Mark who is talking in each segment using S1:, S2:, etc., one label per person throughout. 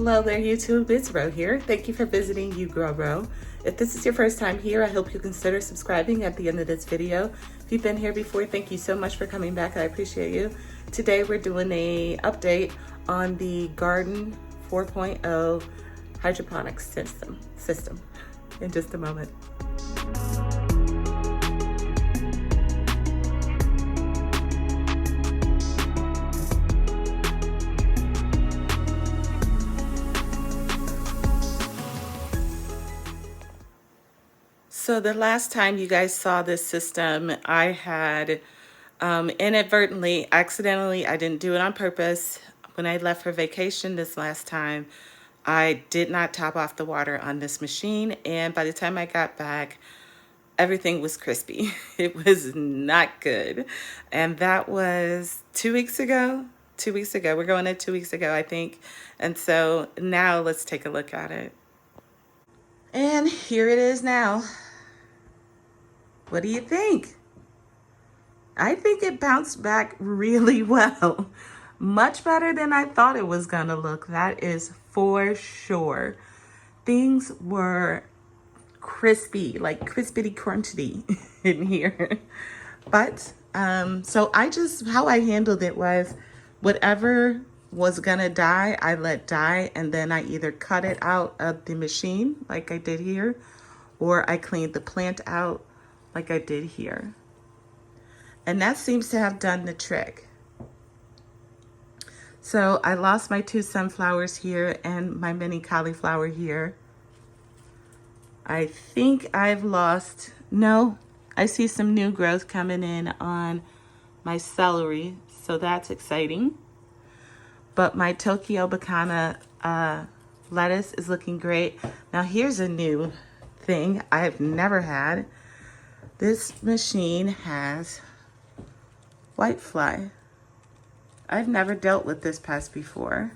S1: Hello there YouTube, it's Ro here. Thank you for visiting You Grow Ro. If this is your first time here, I hope you consider subscribing at the end of this video. If you've been here before, thank you so much for coming back. I appreciate you. Today we're doing an update on the Gardyn 4.0 hydroponic system in just a moment. So the last time you guys saw this system, I had inadvertently, accidentally, I didn't do it on purpose. When I left for vacation this last time, I did not top off the water on this machine. And by the time I got back, everything was crispy. It was not good. And that was 2 weeks ago. 2 weeks ago. We're going at 2 weeks ago, I think. And so now let's take a look at it. And here it is now. What do you think? I think it bounced back really well. Much better than I thought it was gonna look. That is for sure. Things were crispy, like crispity crunchy in here. But, so how I handled it was whatever was gonna die, I let die, and then I either cut it out of the machine like I did here, or I cleaned the plant out like I did here. And that seems to have done the trick. So I lost my 2 sunflowers here and my mini cauliflower here. I think I've lost, no, I see some new growth coming in on my celery, so that's exciting. But my Tokyo Bacana lettuce is looking great. Now here's a new thing I've never had. This machine has whitefly. I've never dealt with this pest before.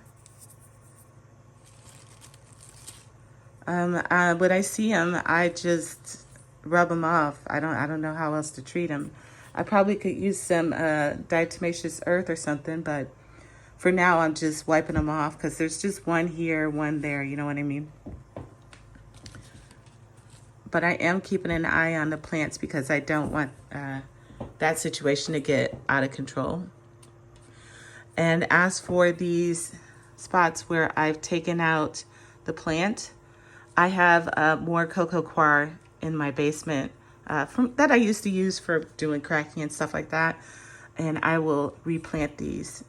S1: When I see them, I just rub them off. I don't know how else to treat them. I probably could use some diatomaceous earth or something, but for now I'm just wiping them off because there's just one here, one there, you know what I mean? But I am keeping an eye on the plants because I don't want that situation to get out of control. And as for these spots where I've taken out the plant, I have more cocoa coir in my basement that I used to use for doing cracking and stuff like that. And I will replant these,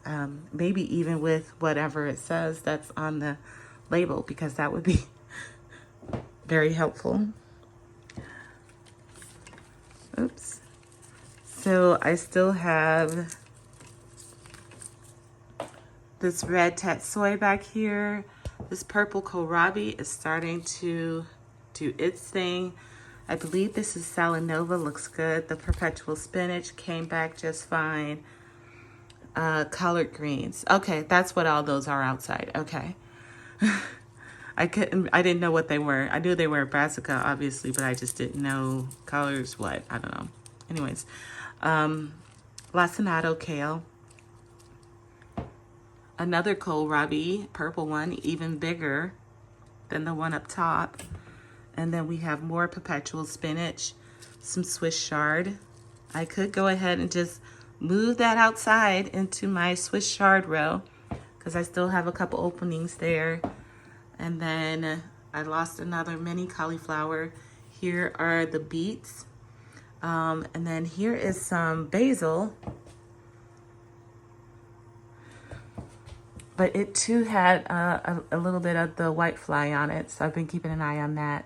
S1: maybe even with whatever it says that's on the label, because that would be very helpful. Oops. So I still have this red tatsoi back here. This purple kohlrabi is starting to do its thing. I believe this is Salanova, looks good. The perpetual spinach came back just fine. Collard greens. Okay, that's what all those are outside. Okay. I didn't know what they were. I knew they were brassica, obviously, but I just didn't know colors, what, I don't know. Anyways, lacinato kale. Another kohlrabi, purple one, even bigger than the one up top. And then we have more perpetual spinach, some Swiss chard. I could go ahead and just move that outside into my Swiss chard row because I still have a couple openings there. And then I lost another mini cauliflower. Here are the beets. And then here is some basil. But it too had a little bit of the whitefly on it. So I've been keeping an eye on that.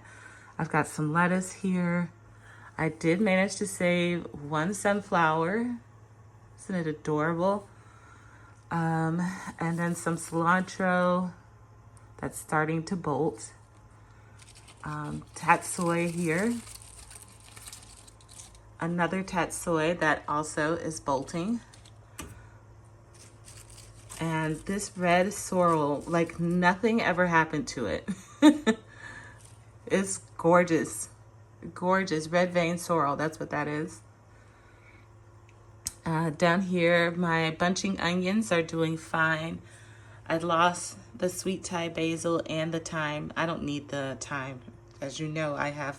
S1: I've got some lettuce here. I did manage to save 1 sunflower. Isn't it adorable? And then some cilantro. That's starting to bolt. Tatsoi here. Another tatsoi that also is bolting. And this red sorrel, like nothing ever happened to it. It's gorgeous. Gorgeous. Red vein sorrel, that's what that is. Down here, my bunching onions are doing fine. I lost the sweet Thai basil and the thyme. I don't need the thyme. As you know, I have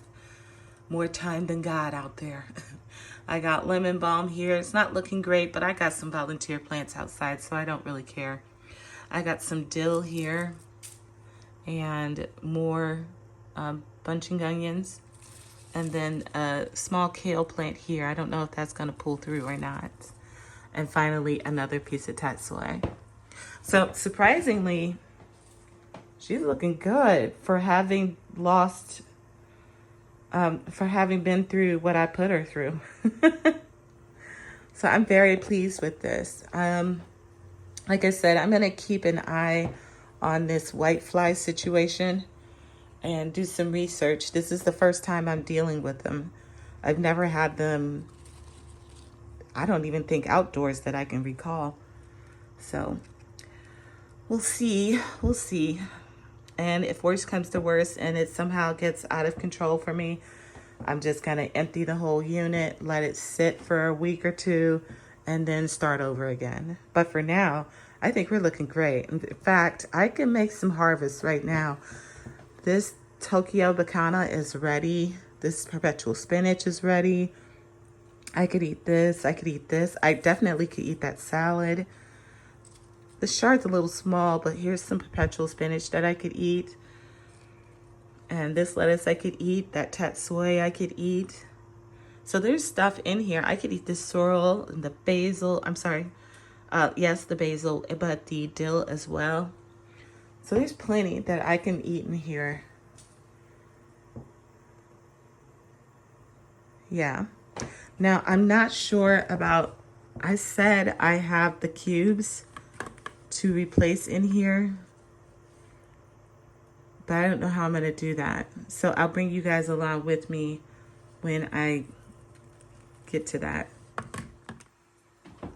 S1: more time than God out there. I got lemon balm here. It's not looking great, but I got some volunteer plants outside, so I don't really care. I got some dill here and more bunching onions, and then a small kale plant here. I don't know if that's going to pull through or not. And finally, another piece of tatsoi. So surprisingly, she's looking good for having lost, for having been through what I put her through. So I'm very pleased with this. Like I said, I'm going to keep an eye on this whitefly situation and do some research. This is the first time I'm dealing with them. I've never had them, I don't even think outdoors that I can recall. So we'll see. We'll see. And if worse comes to worse and it somehow gets out of control for me, I'm just going to empty the whole unit, let it sit for a week or two, and then start over again. But for now, I think we're looking great. In fact, I can make some harvests right now. This Tokyo Bacana is ready. This perpetual spinach is ready. I could eat this. I could eat this. I definitely could eat that salad. The shard's a little small, but here's some perpetual spinach that I could eat. And this lettuce I could eat. That tatsoi I could eat. So there's stuff in here. I could eat this sorrel and the basil. I'm sorry. Yes, the basil, but the dill as well. So there's plenty that I can eat in here. Yeah. Now, I'm not sure about, I said I have the cubes to replace in here, but I don't know how I'm going to do that. So I'll bring you guys along with me when I get to that.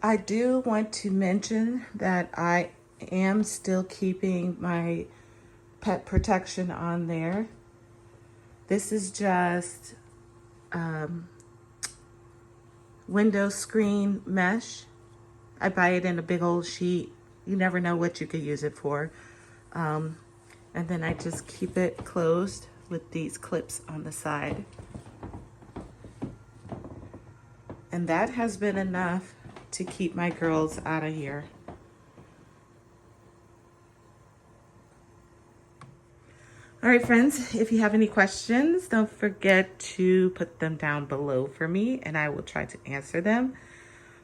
S1: I do want to mention that I am still keeping my pet protection on there. This is just window screen mesh. I buy it in a big old sheet. You never know what you could use it for. And then I just keep it closed with these clips on the side. And that has been enough to keep my girls out of here. All right, friends, if you have any questions, don't forget to put them down below for me and I will try to answer them.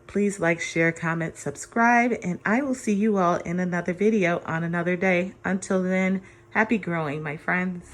S1: Please like, share, comment, subscribe, and I will see you all in another video on another day. Until then, happy growing, my friends.